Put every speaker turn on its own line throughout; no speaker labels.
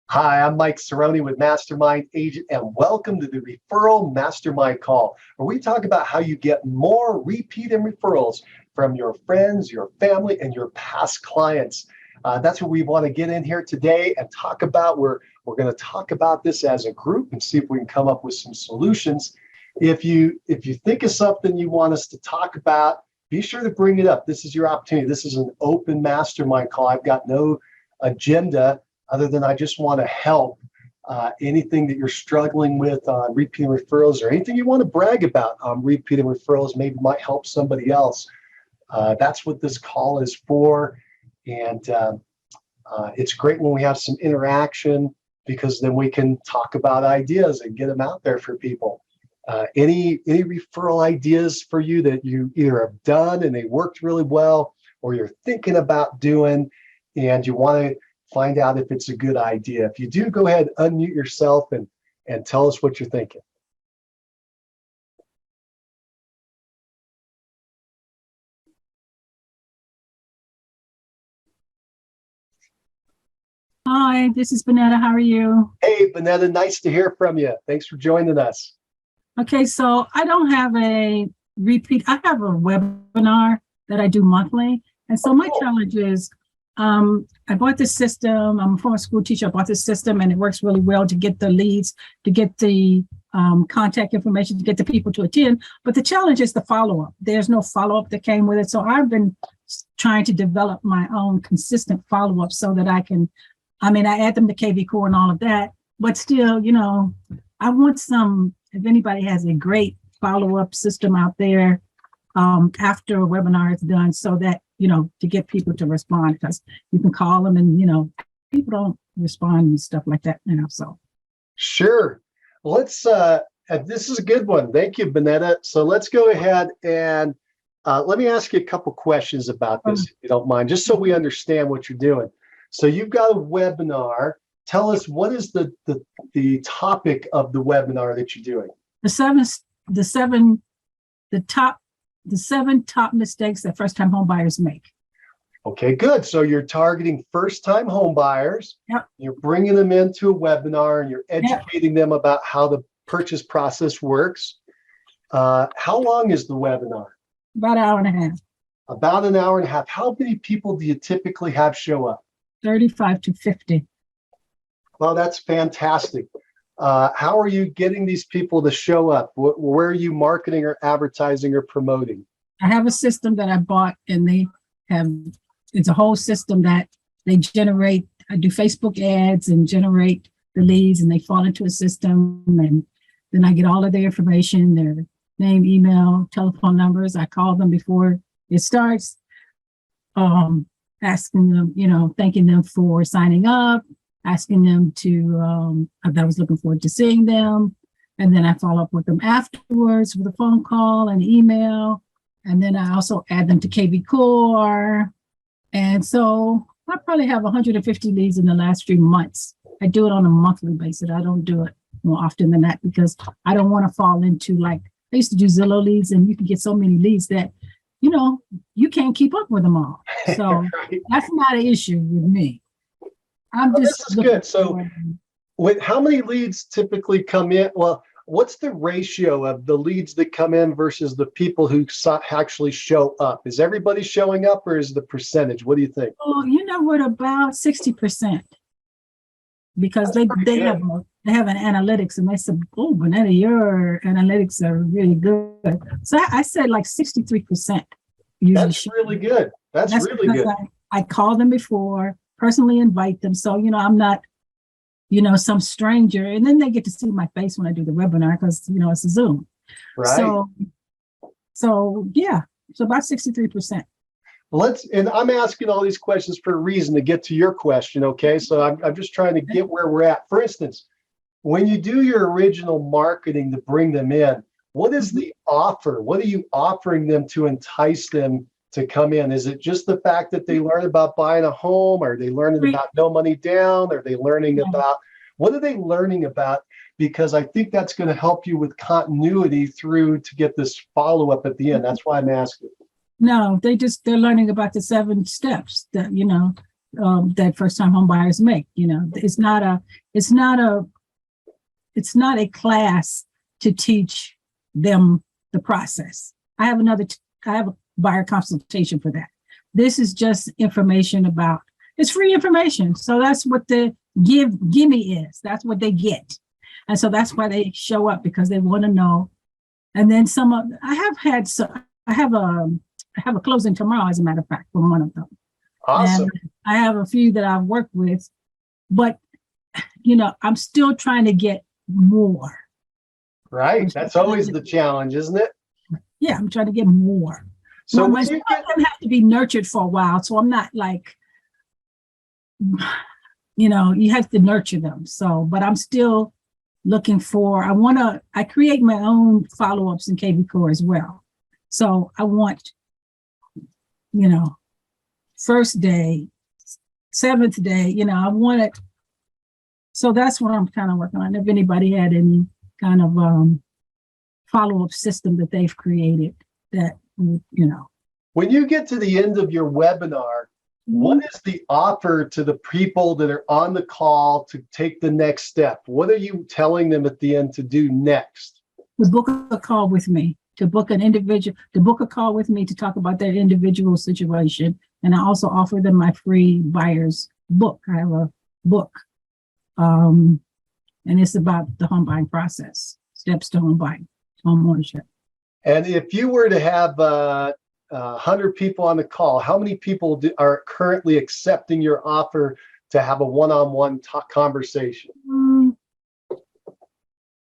Hi, I'm Mike Cerrone with Mastermind Agent, and welcome to the Referral Mastermind Call, where we talk about how you get more repeat and referrals from your friends, your family, and your past clients. That's what we want to get in here today and talk about. We're going to talk about this as a group and see if we can come up with some solutions. If you think of something you want us to talk about, be sure to bring it up. This is your opportunity. This is an open mastermind call. I've got no agenda other than I just want to help. Anything that you're struggling with on repeat referrals or anything you want to brag about on repeat referrals maybe might help somebody else. That's what this call is for. And it's great when we have some interaction because then we can talk about ideas and get them out there for people. Any referral ideas for you that you either have done and they worked really well or you're thinking about doing and you want to find out if it's a good idea. If you do, go ahead, unmute yourself and tell us what you're thinking.
Hi, this is Bonetta. How are you?
Hey, Bonetta, nice to hear from you. Thanks for joining us.
Okay, so I don't have a repeat. I have a webinar that I do monthly. And so my challenge is I bought this system. I'm a former school teacher. I bought this system and it works really well to get the leads, to get the contact information, to get the people to attend. But the challenge is the follow-up. There's no follow-up that came with it. So I've been trying to develop my own consistent follow-up so that I add them to KV Core and all of that. But still, I want if anybody has a great follow-up system out there after a webinar is done so that, to get people to respond, because you can call them and, people don't respond and stuff like that, so.
Sure. Let's, this is a good one. Thank you, Bonetta. So let's go ahead and let me ask you a couple questions about this, if you don't mind, just so we understand what you're doing. So you've got a webinar. Tell us, what is the topic of the webinar that you're doing?
The seven top mistakes that first-time home buyers make.
Okay, good. So you're targeting first-time home buyers.
Yep.
You're bringing them into a webinar and you're educating them about how the purchase process works. How long is the webinar?
About an hour and a half.
About an hour and a half. How many people do you typically have show up?
35 to 50.
Well, that's fantastic. How are you getting these people to show up? Where are you marketing or advertising or promoting?
I have a system that I bought and it's a whole system that they generate. I do Facebook ads and generate the leads and they fall into a system and then I get all of their information, their name, email, telephone numbers. I call them before it starts, asking them, thanking them for signing up, asking them to, I was looking forward to seeing them. And then I follow up with them afterwards with a phone call and email. And then I also add them to KV Core. And so I probably have 150 leads in the last 3 months. I do it on a monthly basis. I don't do it more often than that because I don't want to fall into I used to do Zillow leads and you can get so many leads that, you can't keep up with them all. So right. That's not an issue with me.
This is good. So how many leads typically come in? Well, what's the ratio of the leads that come in versus the people who actually show up? Is everybody showing up or is the percentage? What do you think?
Oh, what about 60%? Because they have an analytics and they said, oh, Bonetta, your analytics are really good. So I said 63%.
That's really good. That's really good.
I call them before, personally invite them. So, I'm not, some stranger. And then they get to see my face when I do the webinar because, it's a Zoom.
Right.
So yeah, so about 63%.
And I'm asking all these questions for a reason to get to your question, okay? So I'm just trying to get where we're at. For instance, when you do your original marketing to bring them in, what is the offer? What are you offering them to entice them to come in? Is it just the fact that they learn about buying a home? Are they learning about no money down? Are they learning about, what are they learning about? Because I think that's going to help you with continuity through to get this follow-up at the end. That's why I'm asking.
No, they're learning about the 7 steps that, that first time home buyers make. You know, it's not a class to teach them the process. I have a buyer consultation for that. This is just information about, it's free information. So that's what the gimme is. That's what they get. And so that's why they show up, because they want to know. And then I have a closing tomorrow, as a matter of fact, from one of them.
Awesome.
And I have a few that I've worked with, but you know, I'm still trying to get more.
Right. That's always the challenge, isn't it?
Yeah, I'm trying to get more.
So
some of them have to be nurtured for a while. So I'm not like, you know, you have to nurture them. So, but I'm still looking for, I create my own follow-ups in KV Core as well. So I want, you know, first day, 7th day, you know, I want it. So that's what I'm kind of working on. If anybody had any kind of follow-up system that they've created that, you know.
When you get to the end of your webinar, what is the offer to the people that are on the call to take the next step? What are you telling them at the end to do next?
To book a call with me, to book a call with me to talk about their individual situation. And I also offer them my free buyer's book. I have a book. And it's about the home buying process, steps to home buying, home ownership.
And if you were to have 100 people on the call, how many people are currently accepting your offer to have a one-on-one conversation?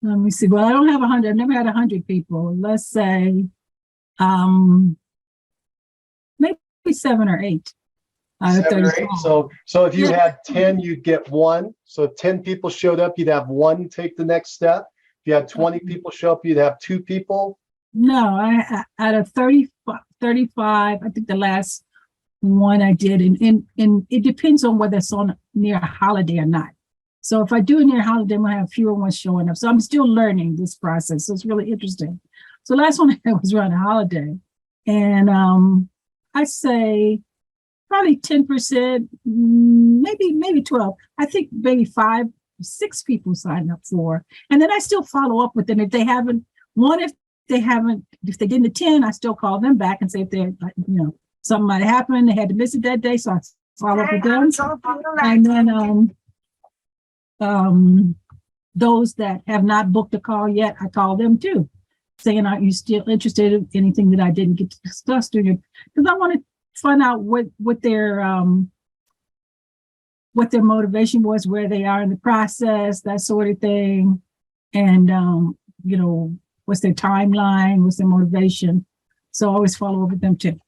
Let me see. Well, I don't have 100. I've never had 100 people. Let's say maybe 7 or 8.
7 or 8. So if you had 10, you'd get 1. So if 10 people showed up, you'd have 1 take the next step. If you had 20 people show up, you'd have 2 people.
No, out of 35, I think the last one I did, and it depends on whether it's on near a holiday or not. So if I do it near a holiday, I'm gonna have fewer ones showing up. So I'm still learning this process. So it's really interesting. So last one I was around a holiday, and I say probably 10%, maybe 12. I think maybe 5, 6 people signed up for, and then I still follow up with them if they haven't. If they didn't attend, I still call them back and say if they're, you know, something might have happened, they had to miss it that day, so I follow up with them. And then those that have not booked a call yet, I call them too, saying, are you still interested in anything that I didn't get to discuss during it? Because I want to find out what their motivation was, where they are in the process, that sort of thing, and you know, what's their timeline, what's their motivation. So I always follow up with them too.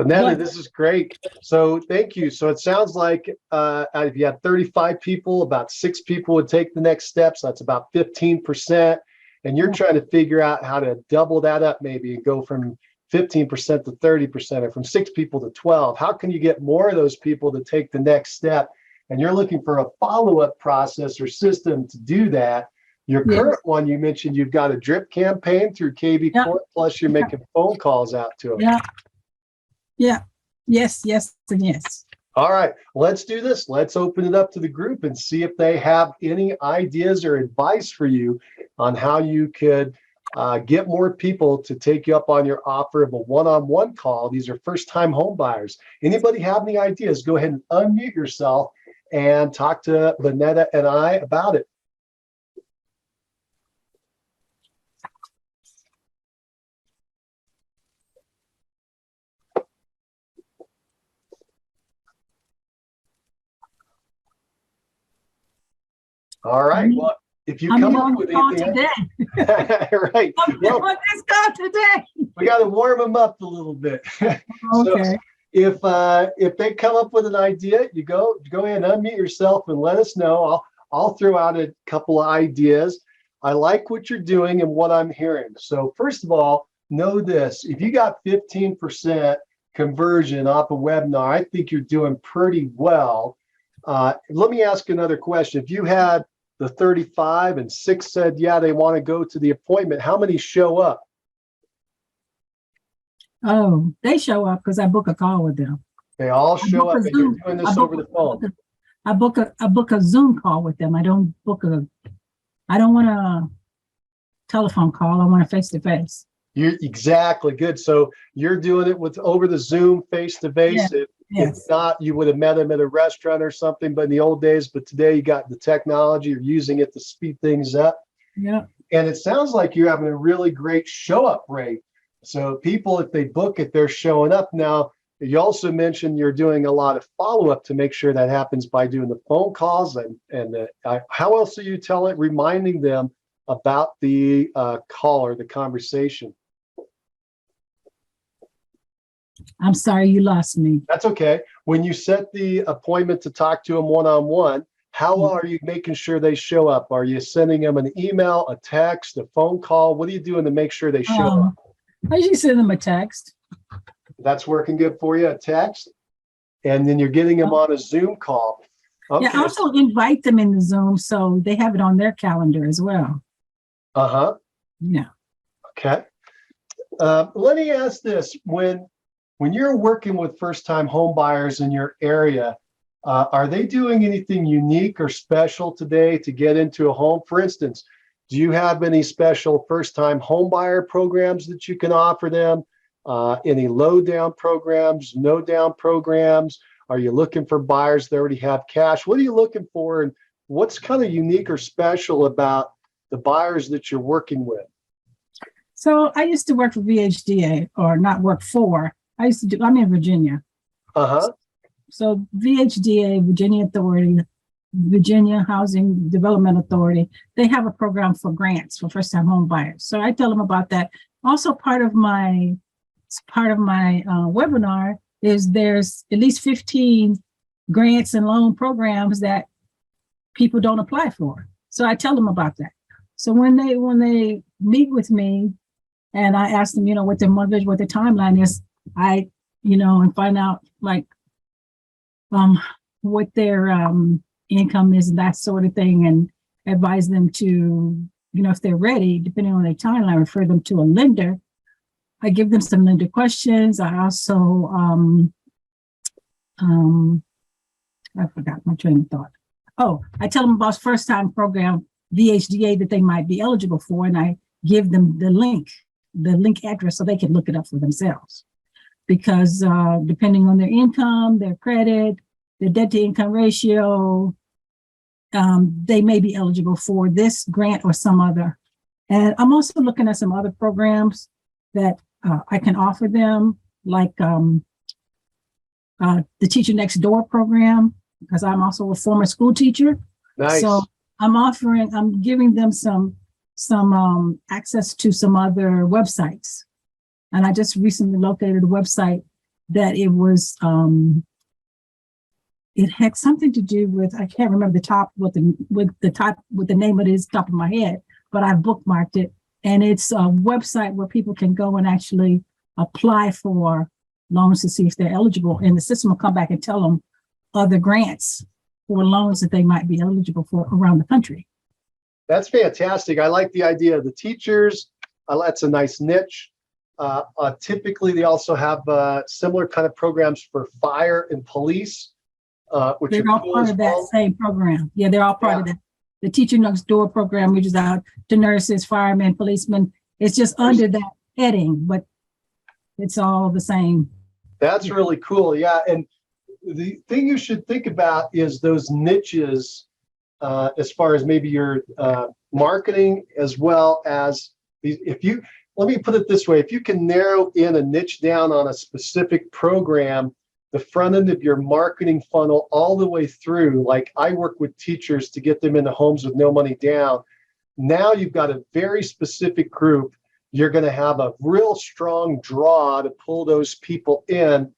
Vanetta, this is great. So thank you. So it sounds like if you had 35 people, about 6 people would take the next steps. That's about 15%. And you're trying to figure out how to double that up, maybe and go from 15% to 30%, or from 6 people to 12. How can you get more of those people to take the next step? And you're looking for a follow-up process or system to do that. Your current one, you mentioned you've got a drip campaign through KV Core, plus you're making phone calls out to them.
Yes, and yes.
All right, let's do this. Let's open it up to the group and see if they have any ideas or advice for you on how you could get more people to take you up on your offer of a one-on-one call. These are first-time home buyers. Anybody have any ideas? Go ahead and unmute yourself and talk to Vanetta and I about it. All right. Well, if you come up with anything, right? Well, we got to warm them up a little bit.
Okay.
So if they come up with an idea, you go ahead and unmute yourself and let us know. I'll throw out a couple of ideas. I like what you're doing and what I'm hearing. So first of all, know this: if you got 15% conversion off a webinar, I think you're doing pretty well. Let me ask another question. If you had the 35 and 6 said, yeah, they want to go to the appointment, how many show up?
Oh, they show up because I book a call with them.
They all
I
show
book
up
a
and you're
Zoom.
doing this over the phone.
I book a Zoom call with them. I don't book a. I don't want a telephone call. I want a face to face.
You're exactly good. So you're doing it with over the Zoom face to face. If
Yes.
not, you would have met them at a restaurant or something, but in the old days, but today you got the technology, you're using it to speed things up.
Yeah.
And it sounds like you're having a really great show up rate. So people, if they book it, they're showing up. Now, you also mentioned you're doing a lot of follow up to make sure that happens by doing the phone calls and how else are you reminding them about the call or the conversation?
I'm sorry, you lost me.
That's okay. When you set the appointment to talk to them one-on-one, how are you making sure they show up? Are you sending them an email, a text, a phone call? What are you doing to make sure they show up?
I usually send them a text.
That's working good for you, a text? And then you're getting them on a Zoom call. Okay.
Yeah, I also invite them in the Zoom so they have it on their calendar as well.
Uh-huh.
Yeah.
Okay. Let me ask this. When you're working with first-time home buyers in your area, are they doing anything unique or special today to get into a home? For instance, do you have any special first-time home buyer programs that you can offer them? Any low down programs, no down programs? Are you looking for buyers that already have cash? What are you looking for? And what's kind of unique or special about the buyers that you're working with?
So I used to work for VHDA, or not work for. I'm in Virginia.
Uh-huh.
So VHDA, Virginia Authority, Virginia Housing Development Authority, they have a program for grants for first-time home buyers. So I tell them about that. Also, part of my webinar is there's at least 15 grants and loan programs that people don't apply for. So I tell them about that. So when they meet with me and I ask them, what their motivation, what their timeline is, and find out what their income is and that sort of thing, and advise them to, if they're ready, depending on their timeline, refer them to a lender. I give them some lender questions. I also, I forgot my train of thought. Oh, I tell them about first time program, VHDA, that they might be eligible for, and I give them the link address so they can look it up for themselves. Because depending on their income, their credit, their debt to income ratio, they may be eligible for this grant or some other. And I'm also looking at some other programs that I can offer them, like the Teacher Next Door program, because I'm also a former school teacher.
Nice.
So I'm giving them some access to some other websites. And I just recently located a website that it had something to do with, I can't remember what the name of it is top of my head, but I bookmarked it. And it's a website where people can go and actually apply for loans to see if they're eligible. And the system will come back and tell them other grants or loans that they might be eligible for around the country.
That's fantastic. I like the idea of the teachers. That's a nice niche. Typically, they also have similar kind of programs for fire and police, which
they're
are
all
cool
part
as
of
well.
that same program. Yeah, they're all part of that. The Teacher Next Door program reaches out to nurses, firemen, policemen. It's just under that heading, but it's all the same.
That's really cool. Yeah. And the thing you should think about is those niches as far as maybe your marketing, as well as let me put it this way, if you can narrow in a niche down on a specific program, the front end of your marketing funnel all the way through, like I work with teachers to get them into homes with no money down. Now you've got a very specific group. You're going to have a real strong draw to pull those people in,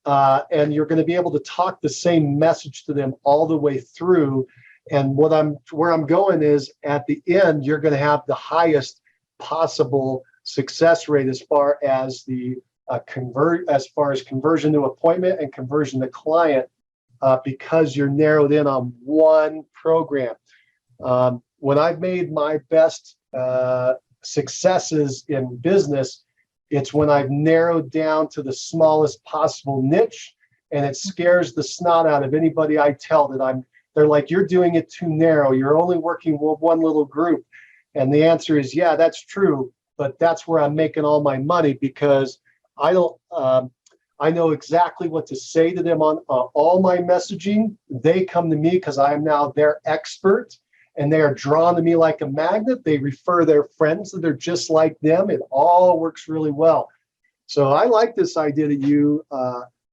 and you're going to be able to talk the same message to them all the way through. And where I'm going is at the end, you're going to have the highest possible success rate as far as the conversion to appointment and conversion to client, because you're narrowed in on one program. When I've made my best successes in business, it's when I've narrowed down to the smallest possible niche And it scares the snot out of anybody I tell that they're like, you're doing it too narrow. You're only working with one little group. And the answer is, yeah, that's true. But that's where I'm making all my money, because I don't, I know exactly what to say to them on all my messaging. They come to me because I am now their expert, and they are drawn to me like a magnet. They refer their friends that are just like them. It all works really well. So I like this idea that you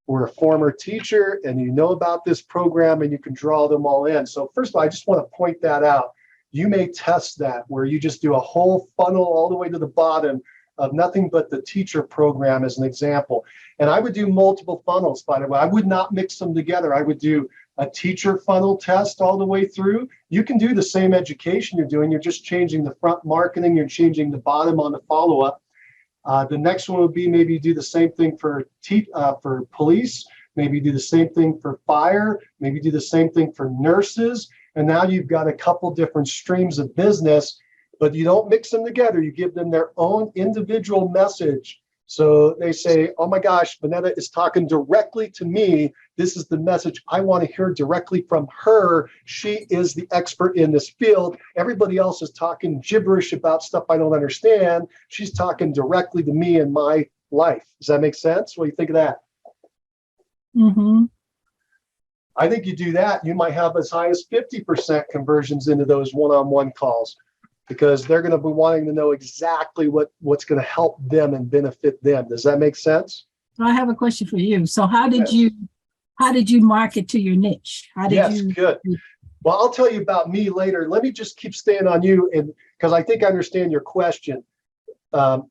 were a former teacher and you know about this program and you can draw them all in. So first of all, I just want to point that out. You may test that where you just do a whole funnel all the way to the bottom of nothing but the teacher program as an example. And I would do multiple funnels, by the way. I would not mix them together. I would do a teacher funnel test all the way through. You can do the same education you're doing. You're just changing the front marketing. You're changing the bottom on the follow-up. The next one would be maybe do the same thing for police, maybe do the same thing for fire, maybe do the same thing for nurses. And now you've got a couple different streams of business, but you don't mix them together. You give them their own individual message. So they say, oh my gosh, Vanetta is talking directly to me. This is the message I want to hear directly from her. She is the expert in this field. Everybody else is talking gibberish about stuff I don't understand. She's talking directly to me in my life. Does that make sense? What do you think of that?
Mm-hmm.
I think you do that, you might have as high as 50% conversions into those one-on-one calls, because they're going to be wanting to know exactly what's going to help them and benefit them. Does that make sense?
I have a question for you. So how did you market to your niche?
Yes, good. Well, I'll tell you about me later. Let me just keep staying on you, and because I think I understand your question. You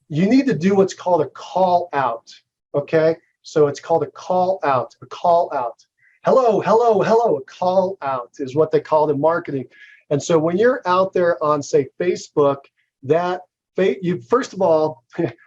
need to do what's called a call out. Okay, so it's called a call out. A call out. Hello, hello, hello. A call out is what they call it in marketing. And so when you're out there on, say, Facebook, you first of all,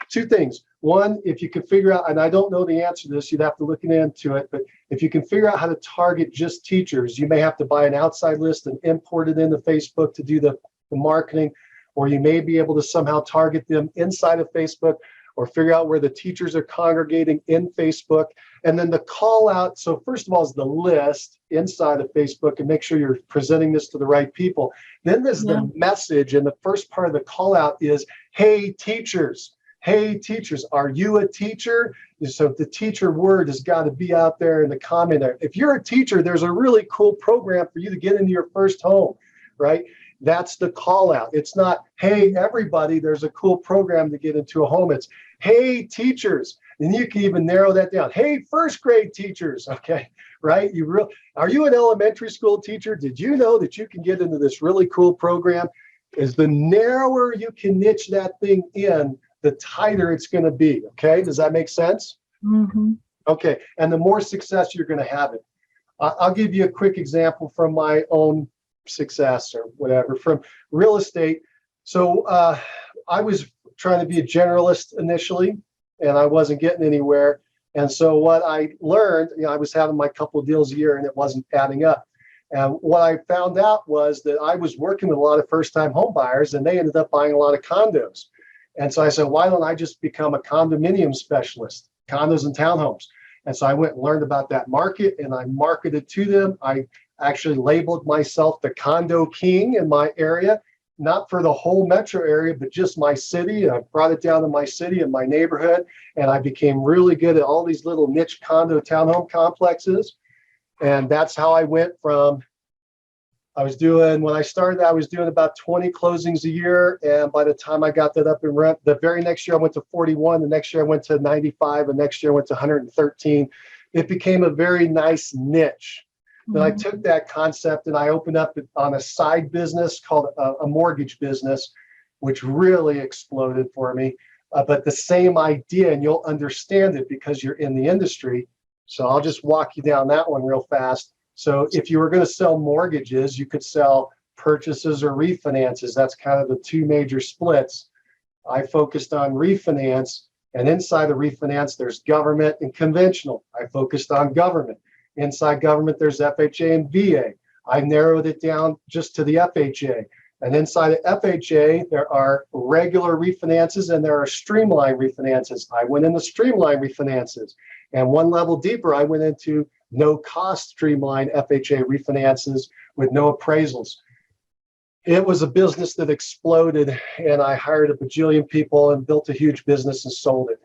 two things. One, if you can figure out, and I don't know the answer to this, you'd have to look into it, but if you can figure out how to target just teachers, you may have to buy an outside list and import it into Facebook to do the marketing, or you may be able to somehow target them inside of Facebook, or figure out where the teachers are congregating in Facebook. And then the call out, so first of all is the list inside of Facebook, and make sure you're presenting this to the right people. Then there's the message, and the first part of the call out is, hey teachers, are you a teacher? So the teacher word has got to be out there in the comment there. If you're a teacher, there's a really cool program for you to get into your first home, right? That's the call out. It's not, hey, everybody, there's a cool program to get into a home. It's, hey, teachers. And you can even narrow that down. Hey, first grade teachers. Okay, right? Are you an elementary school teacher? Did you know that you can get into this really cool program? Is the narrower you can niche that thing in, the tighter it's going to be. Okay, does that make sense?
Mm-hmm.
Okay, and the more success you're going to have it. I'll give you a quick example from my own success or whatever from real estate. So I was trying to be a generalist initially, and I wasn't getting anywhere. And so what I learned, I was having my couple of deals a year and it wasn't adding up. And what I found out was that I was working with a lot of first-time home buyers, and they ended up buying a lot of condos. And so I said, why don't I just become a condominium specialist, condos and townhomes? And so I went and learned about that market, and I marketed to them. I actually labeled myself the condo king in my area, not for the whole metro area, but just my city. And I brought it down to my city and my neighborhood, and I became really good at all these little niche condo townhome complexes. And that's how I went from, when I started, I was doing about 20 closings a year. And by the time I got that up and running, the very next year I went to 41. The next year I went to 95. The next year I went to 113. It became a very nice niche. Then I took that concept and I opened up on a side business called a mortgage business, which really exploded for me. But the same idea, and you'll understand it because you're in the industry. So I'll just walk you down that one real fast. So if you were going to sell mortgages, you could sell purchases or refinances. That's kind of the two major splits. I focused on refinance, and inside the refinance, there's government and conventional. I focused on government. Inside government, there's FHA and VA. I narrowed it down just to the FHA. And inside of FHA, there are regular refinances and there are streamlined refinances. I went into streamlined refinances. And one level deeper, I went into no cost streamline FHA refinances with no appraisals. It was a business that exploded, and I hired a bajillion people and built a huge business and sold it.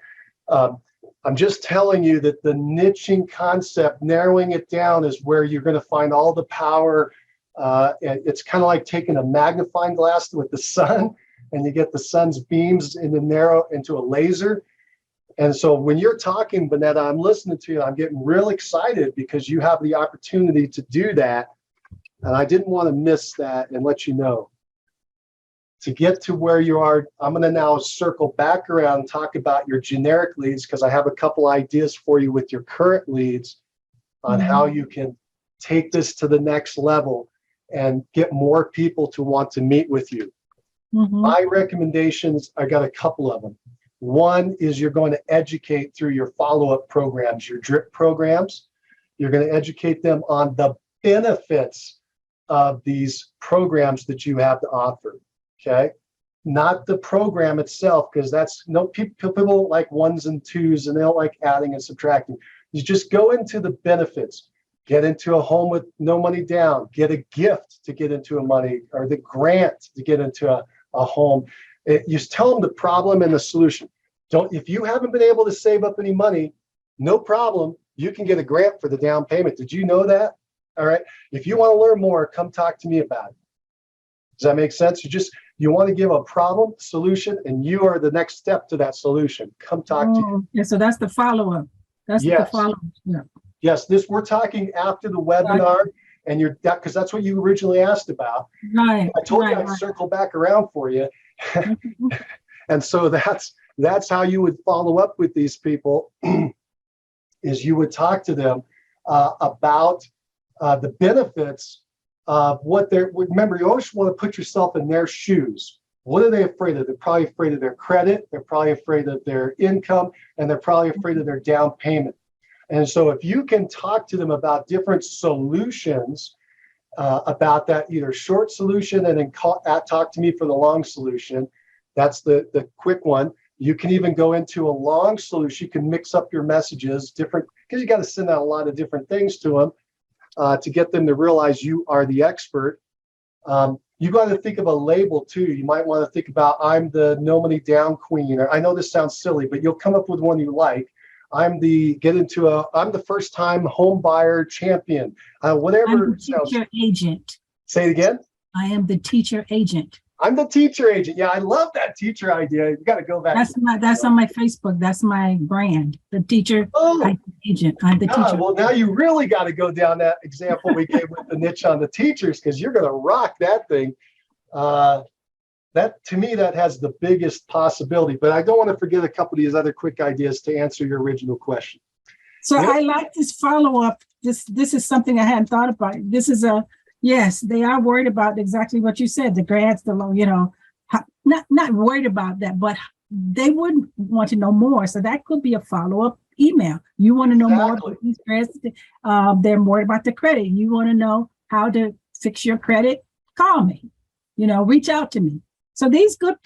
I'm just telling you that the niching concept, narrowing it down, is where you're going to find all the power. And it's kind of like taking a magnifying glass with the sun, and you get the sun's beams in the narrow into a laser. And so when you're talking, Bonetta, I'm listening to you. I'm getting real excited because you have the opportunity to do that. And I didn't want to miss that and let you know. To get to where you are, I'm going to now circle back around and talk about your generic leads, because I have a couple ideas for you with your current leads on how you can take this to the next level and get more people to want to meet with you. My recommendations, I got a couple of them. One is you're going to educate through your follow-up programs, your drip programs. You're going to educate them on the benefits of these programs that you have to offer. Okay, not the program itself, because that's no people like ones and twos, and they don't like adding and subtracting. You just go into the benefits. Get into a home with no money down. Get a gift to get into a money, or the grant to get into a home. You just tell them the problem and the solution. If you haven't been able to save up any money, no problem. You can get a grant for the down payment. Did you know that? All right. If you want to learn more, come talk to me about it. Does that make sense? You want to give a problem, solution, and you are the next step to that solution. Come talk to you.
Yeah, so that's the follow-up. That's the follow-up. Yeah.
Yes, we're talking after the webinar, and because that's what you originally asked about.
Right.
I told you I'd circle back around for you. And so that's how you would follow up with these people, is you would talk to them about the benefits of what remember, you always want to put yourself in their shoes. What are they afraid of? They're probably afraid of their credit. They're probably afraid of their income, and they're probably afraid of their down payment. And so if you can talk to them about different solutions about that, either short solution and then talk to me for the long solution, that's the quick one. You can even go into a long solution. You can mix up your messages different, because you got to send out a lot of different things to them. To get them to realize you are the expert. You got to think of a label too. You might want to think about, I'm the no money down queen. Or, I know this sounds silly, but you'll come up with one you like. I'm the first time home buyer champion. Whatever.
I'm the teacher agent.
Say it again.
I am the teacher agent.
I'm the teacher agent. Yeah, I love that teacher idea. You got to go back.
That's on my Facebook. That's my brand. The teacher agent. I'm the teacher.
Well, now you really got to go down that example we gave with the niche on the teachers, because you're going to rock that thing. That, to me, that has the biggest possibility. But I don't want to forget a couple of these other quick ideas to answer your original question.
So I like this follow-up. This is something I hadn't thought about. This is yes, they are worried about exactly what you said, the grants, the loan, not worried about that, but they would want to know more. So that could be a follow-up email. You want to know more about these grants. They're worried about the credit. You want to know how to fix your credit? Call me, reach out to me. So these could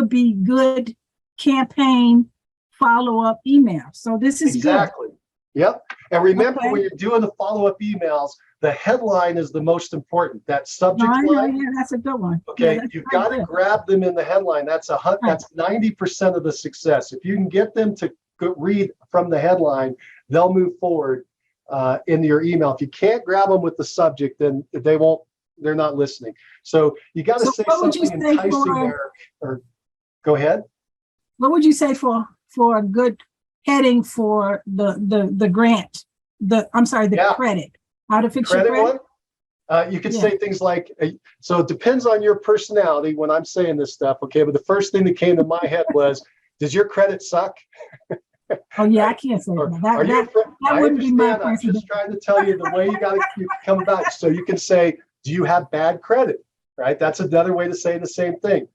be good campaign follow-up emails. So this is
exactly.
Good.
Yep. And remember, when you're doing the follow-up emails, the headline is the most important. That subject line.
Yeah, that's a good one.
Okay, you've got to grab them in the headline. That's 90% of the success. If you can get them to read from the headline, they'll move forward in your email. If you can't grab them with the subject, then they're not listening. So you got to say something enticing there. Or go ahead.
What would you say for a good heading for the grant? The credit. How to fix your credit?
You could say things like, so it depends on your personality when I'm saying this stuff, okay? But the first thing that came to my head was, does your credit suck?
Oh, yeah, I can't say that. That wouldn't be my
I'm just trying to tell you the way you got to come back. So you can say, do you have bad credit? Right? That's another way to say the same thing.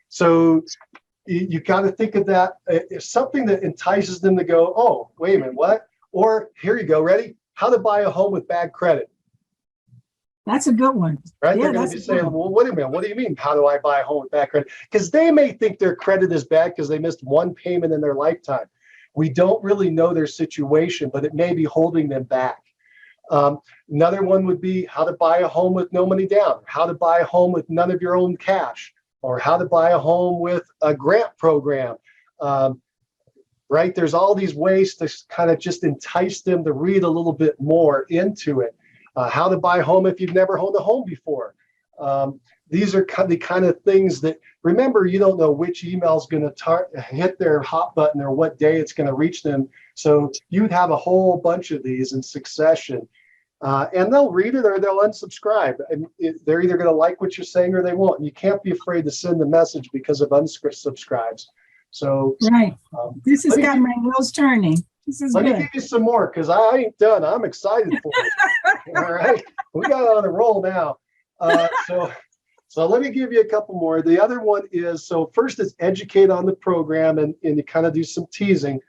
So you got to think of that. It's something that entices them to go, oh, wait a minute, what? Or here you go, ready? How to buy a home with bad credit.
That's a good one.
Right? They're going to be saying, well, wait a minute, what do you mean? How do I buy a home with bad credit? Because they may think their credit is bad because they missed one payment in their lifetime. We don't really know their situation, but it may be holding them back. Another one would be how to buy a home with no money down, how to buy a home with none of your own cash, or how to buy a home with a grant program. Right? There's all these ways to kind of just entice them to read a little bit more into it. How to buy a home if you've never owned a home before. These are the kind of things that, remember, you don't know which email is going to hit their hot button or what day it's going to reach them. So you'd have a whole bunch of these in succession. And they'll read it or they'll unsubscribe. And they're either going to like what you're saying or they won't. And you can't be afraid to send the message because of unsubscribes. So
right. This has got my wheels turning. This is
let
good.
me give you some more because I ain't done. I'm excited for it. All right. We got on a roll now. So let me give you a couple more. The other one is, so first is educate on the program and you kind of do some teasing.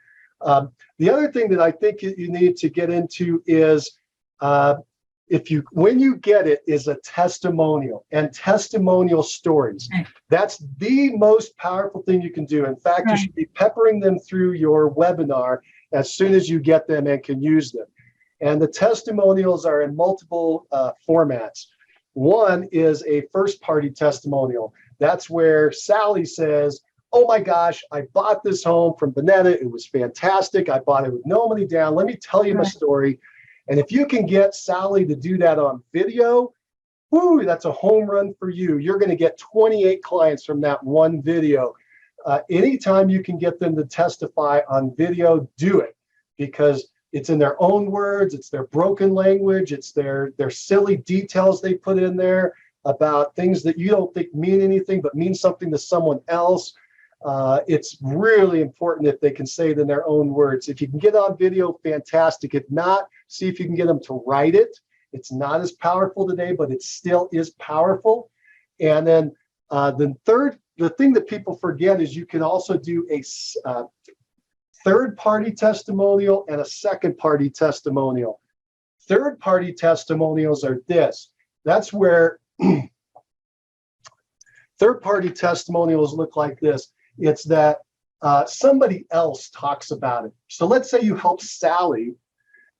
The other thing that I think you need to get into is when you get it is a testimonial and testimonial stories.
Right.
That's the most powerful thing you can do. In fact,
Right.
You should be peppering them through your webinar as soon as you get them and can use them. And the testimonials are in multiple formats. One is a first-party testimonial. That's where Sally says, oh my gosh, I bought this home from Bonetta. It was fantastic. I bought it with no money down. Let me tell you my story. And if you can get Sally to do that on video, whoo, that's a home run for you. You're going to get 28 clients from that one video. Anytime you can get them to testify on video, do it, because it's in their own words, it's their broken language, it's their silly details they put in there about things that you don't think mean anything but mean something to someone else. It's really important if they can say it in their own words. If you can get on video, fantastic. If not, see if you can get them to write it. It's not as powerful today, but it still is powerful. And then the thing that people forget is you can also do a third-party testimonial and a second-party testimonial. Third-party testimonials are this. That's where third-party testimonials look like this. It's that somebody else talks about it. So let's say you help Sally,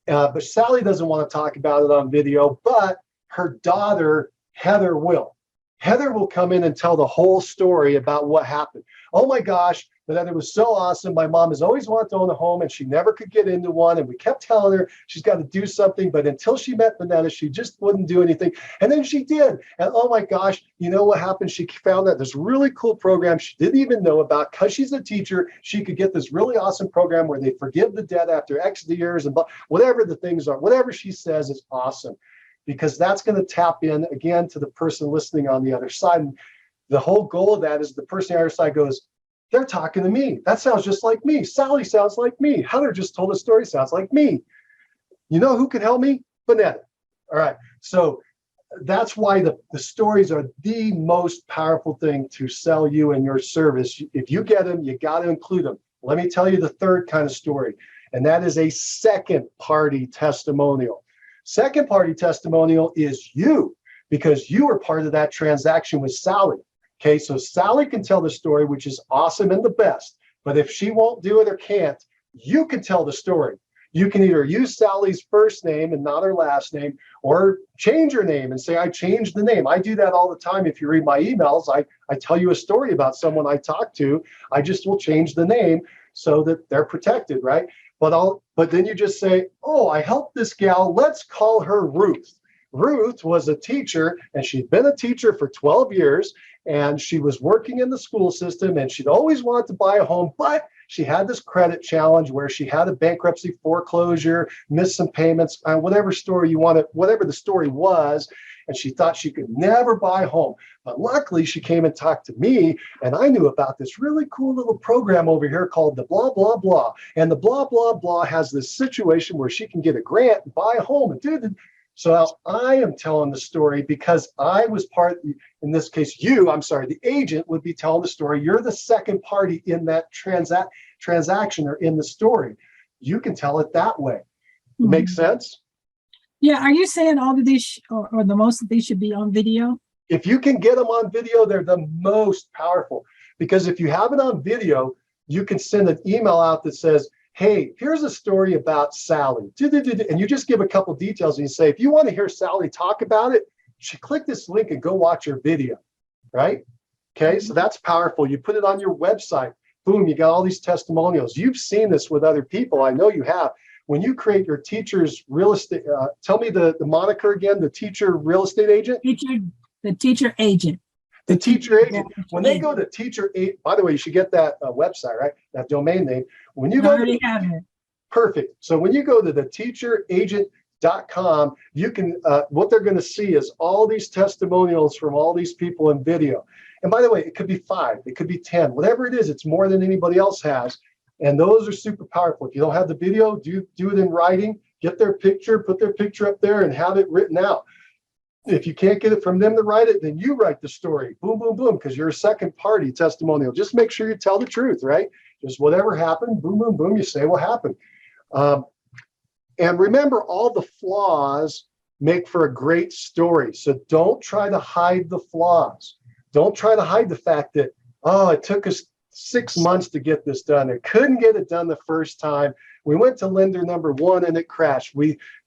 but Sally doesn't want to talk about it on video, but her daughter, Heather, will. Heather will come in and tell the whole story about what happened. Oh my gosh, that it was so awesome. My mom has always wanted to own a home and she never could get into one. And we kept telling her she's got to do something. But until she met Bonetta, she just wouldn't do anything. And then she did. And oh my gosh, you know what happened? She found that this really cool program she didn't even know about. Because she's a teacher, she could get this really awesome program where they forgive the debt after X years and whatever the things are. Whatever she says is awesome, because that's going to tap in again to the person listening on the other side. And the whole goal of that is the person on the other side goes, they're talking to me. That sounds just like me. Sally sounds like me. Heather just told a story, sounds like me. You know who can help me? Bonetta. All right. So that's why the stories are the most powerful thing to sell you and your service. If you get them, you got to include them. Let me tell you the third kind of story, and that is a second-party testimonial. Second-party testimonial is you, because you were part of that transaction with Sally. Okay, so Sally can tell the story, which is awesome and the best. But if she won't do it or can't, you can tell the story. You can either use Sally's first name and not her last name, or change her name and say, I changed the name. I do that all the time. If you read my emails, I tell you a story about someone I talked to. I just will change the name so that they're protected, right? But then you just say, oh, I helped this gal. Let's call her Ruth. Ruth was a teacher, and she'd been a teacher for 12 years, and she was working in the school system, and she'd always wanted to buy a home, but she had this credit challenge where she had a bankruptcy, foreclosure, missed some payments, whatever story you wanted, whatever the story was, and she thought she could never buy a home. But luckily, she came and talked to me, and I knew about this really cool little program over here called the blah, blah, blah. And the blah, blah, blah has this situation where she can get a grant and buy a home and do the. So I am telling the story because I was part, in this case, the agent would be telling the story. You're the second party in that transaction or in the story. You can tell it that way. Mm-hmm. Make sense?
Yeah. Are you saying all of these or the most of these should be on video?
If you can get them on video, they're the most powerful, because if you have it on video, you can send an email out that says, hey, here's a story about Sally. And you just give a couple details and you say, if you want to hear Sally talk about it, click this link and go watch her video, right? Okay, so that's powerful. You put it on your website. Boom, you got all these testimonials. You've seen this with other people. I know you have. When you create your teacher's real estate, tell me the moniker again, the teacher real estate agent?
The teacher agent.
The teacher agent. When they go to teacher agent, by the way, you should get that website, right? That domain name. When you
I already have it.
Perfect. So when you go to the teacheragent.com, you can, what they're going to see is all these testimonials from all these people in video. And by the way, it could be 5, it could be 10, whatever it is, it's more than anybody else has. And those are super powerful. If you don't have the video, do it in writing, get their picture, put their picture up there and have it written out. If you can't get it from them to write it, then you write the story. Boom, boom, boom, because you're a second party testimonial. Just make sure you tell the truth, right? Just whatever happened, boom, boom, boom, you say what happened. And remember, all the flaws make for a great story. So don't try to hide the flaws. Don't try to hide the fact that, oh, it took us 6 months to get this done. I couldn't get it done the first time. We went to lender number 1 and it crashed.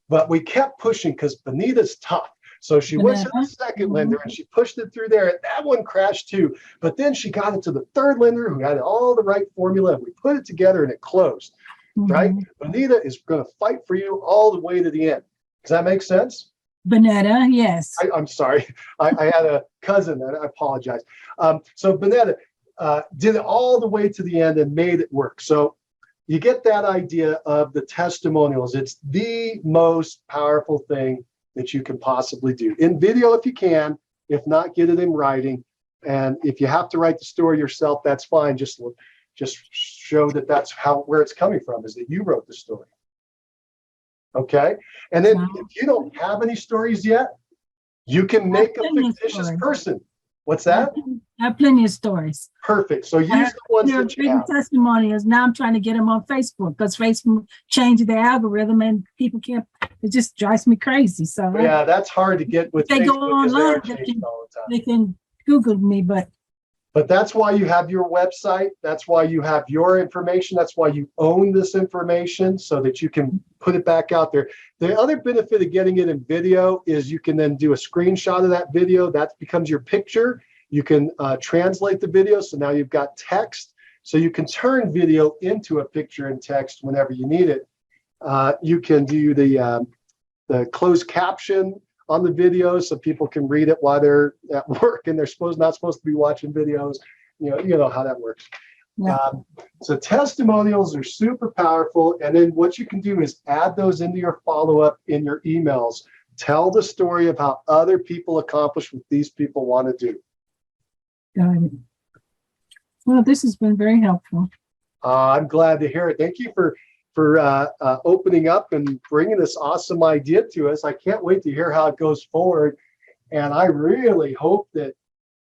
But we kept pushing because Benita's tough. So she went to the second lender and she pushed it through there. And that one crashed too. But then she got it to the third lender who had all the right formula. And we put it together and it closed, right? Benita is going to fight for you all the way to the end. Does that make sense?
Benita, yes.
I'm sorry. I had a cousin, and I apologize. So Benita did it all the way to the end and made it work. So you get that idea of the testimonials. It's the most powerful thing that you can possibly do. In video if you can, if not, get it in writing. And if you have to write the story yourself, that's fine. Just show that that's where it's coming from, is that you wrote the story. Okay. And then if you don't have any stories yet, you can make a fictitious person. What's that?
I have plenty of stories.
Perfect. So use the ones that you have.
Testimonials. Now I'm trying to get them on Facebook because Facebook changed their algorithm and people can't. It just drives me crazy. So
yeah, that's hard to get with
they
Facebook.
Go online. They can Google me, but
that's why you have your website. That's why you have your information. That's why you own this information so that you can put it back out there. The other benefit of getting it in video is you can then do a screenshot of that video. That becomes your picture. You can translate the video. So now you've got text. So you can turn video into a picture and text whenever you need it. You can do the closed caption on the video so people can read it while they're at work and they're not supposed to be watching videos. You know how that works. Yeah. So testimonials are super powerful. And then what you can do is add those into your follow-up in your emails. Tell the story of how other people accomplish what these people want to do.
Got it. Well, this has been very helpful.
I'm glad to hear it. Thank you for opening up and bringing this awesome idea to us. I can't wait to hear how it goes forward. And I really hope that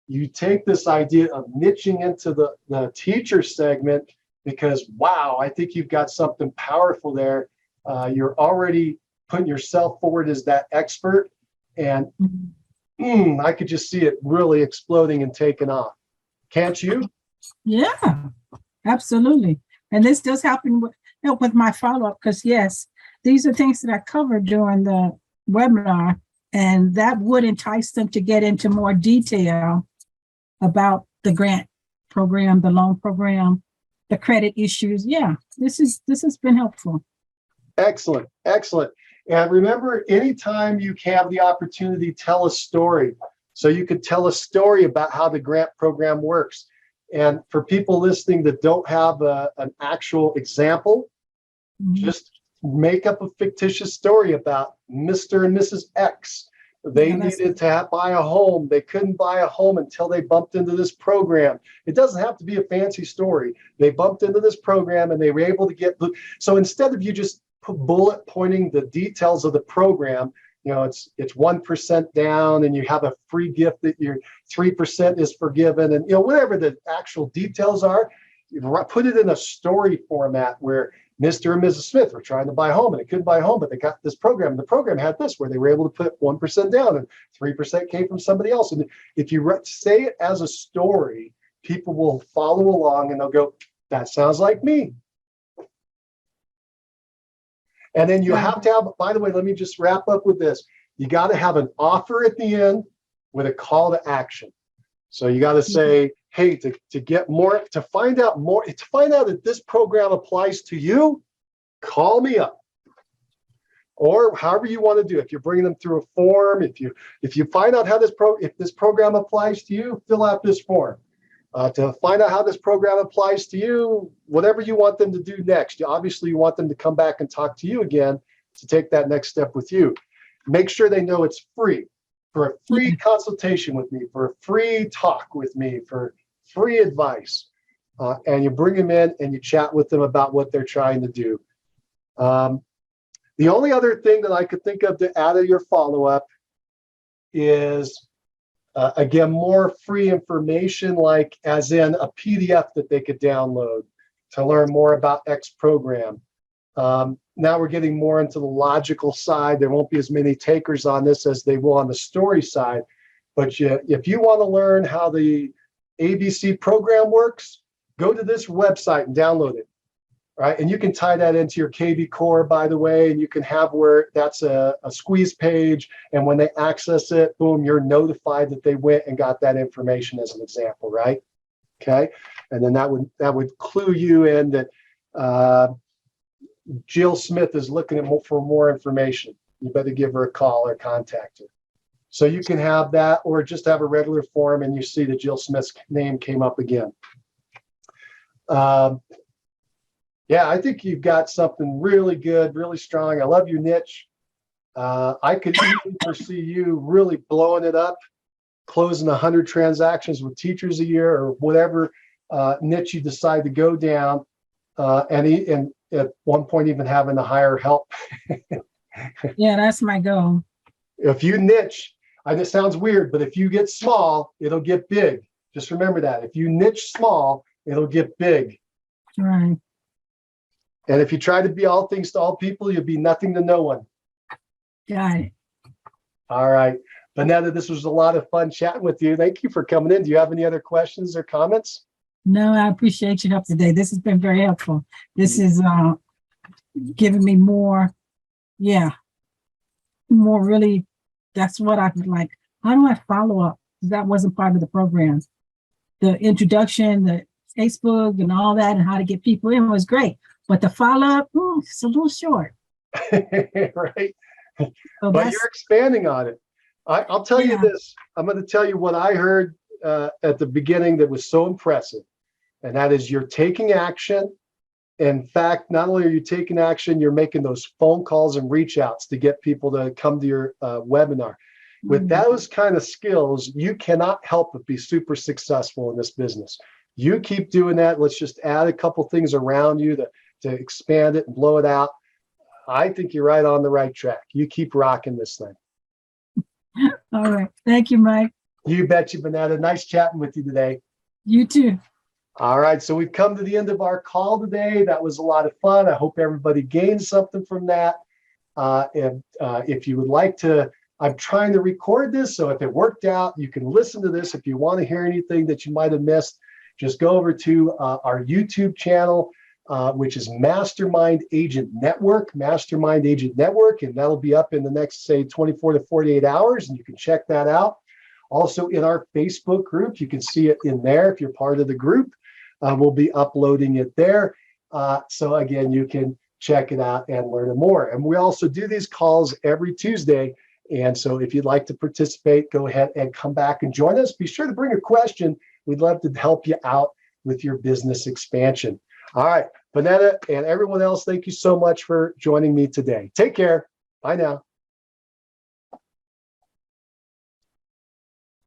you take this idea of niching into the teacher segment, because, wow, I think you've got something powerful there. You're already putting yourself forward as that expert. And I could just see it really exploding and taking off. Can't you?
Yeah, absolutely. And this does happen with my follow-up, because yes, these are things that I covered during the webinar, and that would entice them to get into more detail about the grant program, the loan program, the credit issues. Yeah, this has been helpful.
Excellent, excellent. And remember, anytime you have the opportunity, tell a story. So you could tell a story about how the grant program works. And for people listening that don't have an actual example, just make up a fictitious story about Mr. and Mrs. X. They needed to buy a home. They couldn't buy a home until they bumped into this program. It doesn't have to be a fancy story. They bumped into this program and they were able to get. So instead of you just bullet pointing the details of the program, it's 1% down and you have a free gift that your 3% is forgiven, and whatever the actual details are, you put it in a story format where Mr. and Mrs. Smith were trying to buy a home and they couldn't buy a home, but they got this program. The program had this where they were able to put 1% down and 3% came from somebody else. And if you say it as a story, people will follow along and they'll go, that sounds like me. And then you have to have, by the way, let me just wrap up with this. You got to have an offer at the end with a call to action. So you got to say, hey, to get more, to find out more, to find out if this program applies to you, call me up. Or however you want to do it. If you're bringing them through a form, if you find out how if this program applies to you, fill out this form. To find out how this program applies to you, whatever you want them to do next. Obviously, you want them to come back and talk to you again to take that next step with you. Make sure they know it's free, for a free consultation with me, for a free talk with me, for free advice. And you bring them in and you chat with them about what they're trying to do. The only other thing that I could think of to add to your follow-up is, again, more free information, like as in a PDF that they could download to learn more about X program. Now we're getting more into the logical side. There won't be as many takers on this as they will on the story side. But if you want to learn how the ABC program works, go to this website and download it. Right, and you can tie that into your KV Core, by the way, and you can have where that's a squeeze page, and when they access it, boom, you're notified that they went and got that information, as an example, right? Okay, and then that would clue you in that Jill Smith is looking for more information. You better give her a call or contact her. So you can have that, or just have a regular form, and you see that Jill Smith's name came up again. Yeah, I think you've got something really good, really strong. I love your niche. I could easily foresee you really blowing it up, closing 100 transactions with teachers a year, or whatever niche you decide to go down, and at one point even having to hire help.
Yeah, that's my goal.
If you niche, it sounds weird, but if you get small, it'll get big. Just remember that. If you niche small, it'll get big.
Right.
And if you try to be all things to all people, you'll be nothing to no one.
Got it.
All right. Vanetta, this was a lot of fun chatting with you. Thank you for coming in. Do you have any other questions or comments?
No, I appreciate your help today. This has been very helpful. This is giving me more, more really, that's what I would like. How do I follow up? That wasn't part of the program. The introduction, the Facebook and all that, and how to get people in was great. But the follow-up, it's a little short.
Right.
So
but you're expanding on it. I'll tell you this. I'm going to tell you what I heard at the beginning that was so impressive. And that is, you're taking action. In fact, not only are you taking action, you're making those phone calls and reach outs to get people to come to your webinar. With those kind of skills, you cannot help but be super successful in this business. You keep doing that. Let's just add a couple things around you to expand it and blow it out. I think you're right on the right track. You keep rocking this thing.
All right. Thank you, Mike.
You bet you, Vanetta. Nice chatting with you today.
You too.
All right. So we've come to the end of our call today. That was a lot of fun. I hope everybody gained something from that. And if you would like to, I'm trying to record this. So if it worked out, you can listen to this. If you want to hear anything that you might have missed, just go over to our YouTube channel, which is Mastermind Agent Network, Mastermind Agent Network, and that'll be up in the next, say, 24 to 48 hours, and you can check that out. Also in our Facebook group, you can see it in there if you're part of the group. We'll be uploading it there. So again, you can check it out and learn more. And we also do these calls every Tuesday. And so if you'd like to participate, go ahead and come back and join us. Be sure to bring a question. We'd love to help you out with your business expansion. All right, Vanetta and everyone else, thank you so much for joining me today. Take care. Bye now.